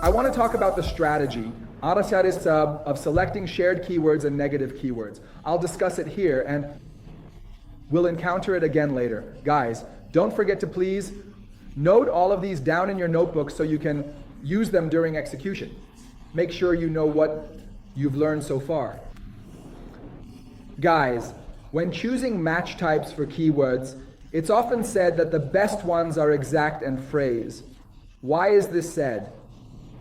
I want to talk about the strategy, araçları sub, of selecting shared keywords and negative keywords. I'll discuss it here and we'll encounter it again later. Guys, don't forget to please note all of these down in your notebook so you can use them during execution. Make sure you know what you've learned so far. Guys, when choosing match types for keywords, it's often said that the best ones are exact and phrase. Why is this said?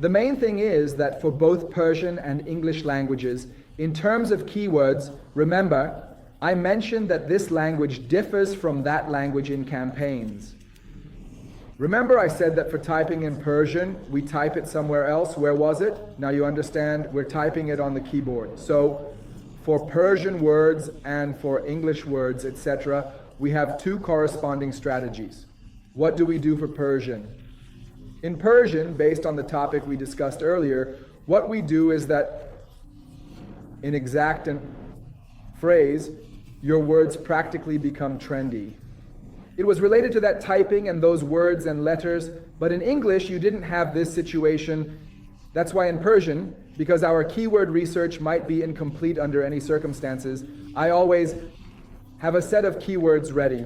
The main thing is that for both Persian and English languages, in terms of keywords, remember, I mentioned that this language differs from that language in campaigns. Remember I said that for typing in Persian, we type it somewhere else. Where was it? Now you understand, we're typing it on the keyboard. So for Persian words and for English words, etc., we have two corresponding strategies. What do we do for Persian? In Persian, based on the topic we discussed earlier, what we do is that in exact and phrase, your words practically become trendy. It was related to that typing and those words and letters, but in English you didn't have this situation. That's why in Persian, because our keyword research might be incomplete under any circumstances, I always have a set of keywords ready.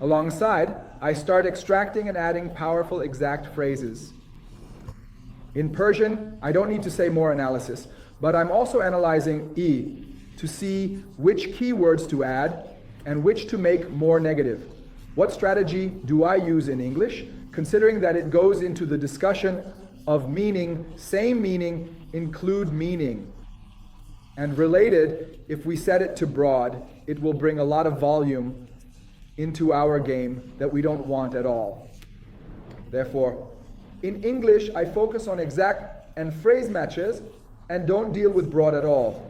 Alongside, I start extracting and adding powerful exact phrases. In Persian, I don't need to say more analysis, but I'm also analyzing E to see which keywords to add and which to make more negative. What strategy do I use in English, considering that it goes into the discussion of meaning, same meaning, include meaning. And related, if we set it to broad, it will bring a lot of volume into our game that we don't want at all. Therefore, in English, I focus on exact and phrase matches and don't deal with broad at all.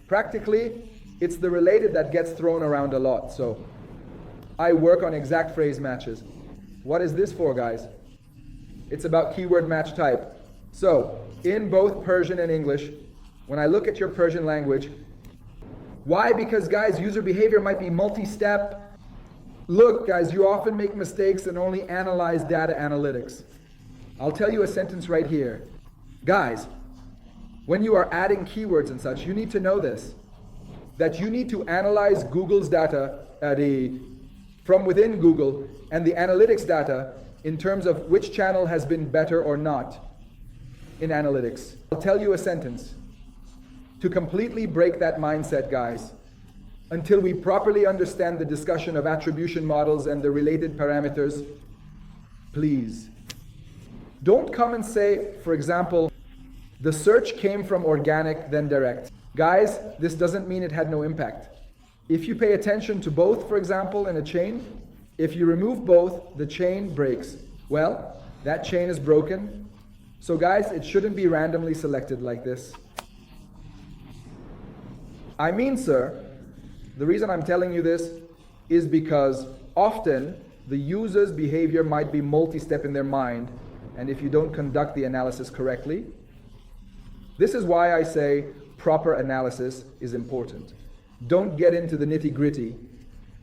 Practically, it's the related that gets thrown around a lot. So I work on exact phrase matches. What is this for, guys? It's about keyword match type. So in both Persian and English, when I look at your Persian language, why? Because guys, user behavior might be multi-step. Look, guys, you often make mistakes and only analyze data analytics. I'll tell you a sentence right here. Guys, when you are adding keywords and such, you need to know this, that you need to analyze Google's data from within Google and the analytics data in terms of which channel has been better or not in analytics. I'll tell you a sentence to completely break that mindset, guys. Until we properly understand the discussion of attribution models and the related parameters, please don't come and say, for example, the search came from organic, then direct. Guys, this doesn't mean it had no impact. If you pay attention to both, for example, in a chain, if you remove both, the chain breaks. Well, that chain is broken. So guys, it shouldn't be randomly selected like this. I mean, sir, the reason I'm telling you this is because often the user's behavior might be multi-step in their mind, and if you don't conduct the analysis correctly, this is why I say proper analysis is important. Don't get into the nitty-gritty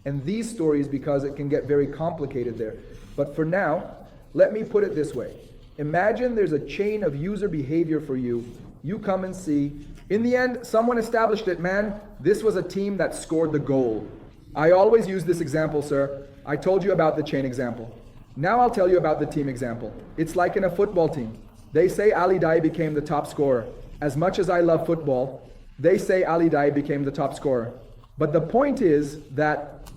and these stories because it can get very complicated there. But for now, let me put it this way. Imagine there's a chain of user behavior for you. You come and see. In the end, someone established it, man. This was a team that scored the goal. I always use this example, sir. I told you about the chain example. Now I'll tell you about the team example. It's like in a football team. They say Ali Daei became the top scorer. As much as I love football, they say Ali Daei became the top scorer. But the point is that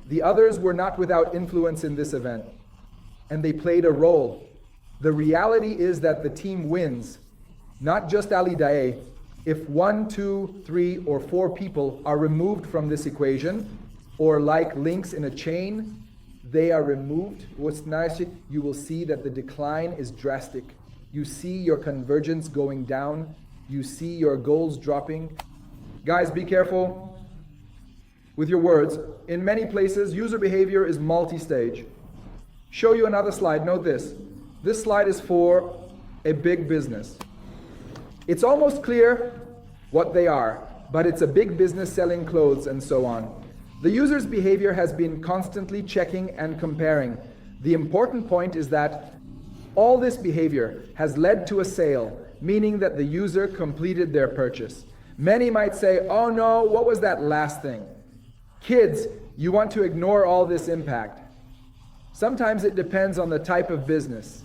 the others were not without influence in this event, and they played a role. The reality is that the team wins, not just Ali Daei. If 1, 2, 3, or 4 people are removed from this equation, or like links in a chain, they are removed. What's nice, you will see that the decline is drastic. You see your convergence going down. You see your goals dropping. Guys, be careful with your words. In many places, user behavior is multi-stage. Show you another slide. Note this. This slide is for a big business. It's almost clear what they are, but it's a big business selling clothes and so on. The user's behavior has been constantly checking and comparing. The important point is that All this behavior has led to a sale, meaning that the user completed their purchase. Many might say, oh no, what was that last thing? Kids, you want to ignore all this impact. Sometimes it depends on the type of business.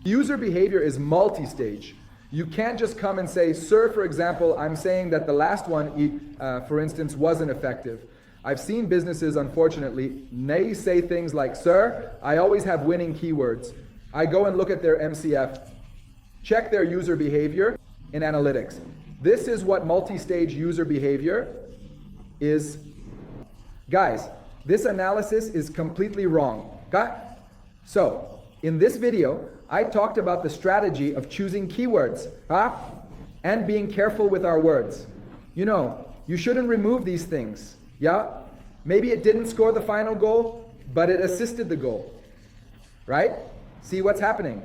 User behavior is multi-stage. You can't just come and say, sir, for example, I'm saying that the last one, for instance, wasn't effective. I've seen businesses, unfortunately, they say things like, sir, I always have winning keywords. I go and look at their MCF, check their user behavior in analytics. This is what multi-stage user behavior is. Guys, this analysis is completely wrong. So, in this video, I talked about the strategy of choosing keywords, and being careful with our words. You know, you shouldn't remove these things, yeah? Maybe it didn't score the final goal, but it assisted the goal, right? See what's happening.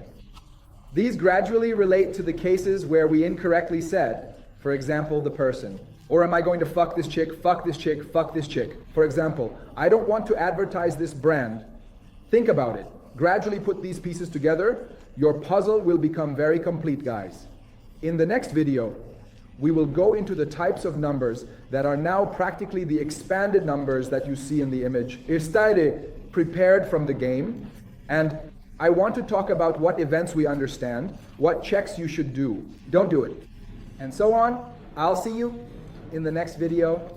These gradually relate to the cases where we incorrectly said, for example, the person. Or am I going to fuck this chick, fuck this chick, fuck this chick? For example, I don't want to advertise this brand. Think about it. Gradually put these pieces together, your puzzle will become very complete, guys. In the next video, we will go into the types of numbers that are now practically the expanded numbers that you see in the image. Estate prepared from the game, and I want to talk about what events we understand, what checks you should do. Don't do it. And so on. I'll see you in the next video.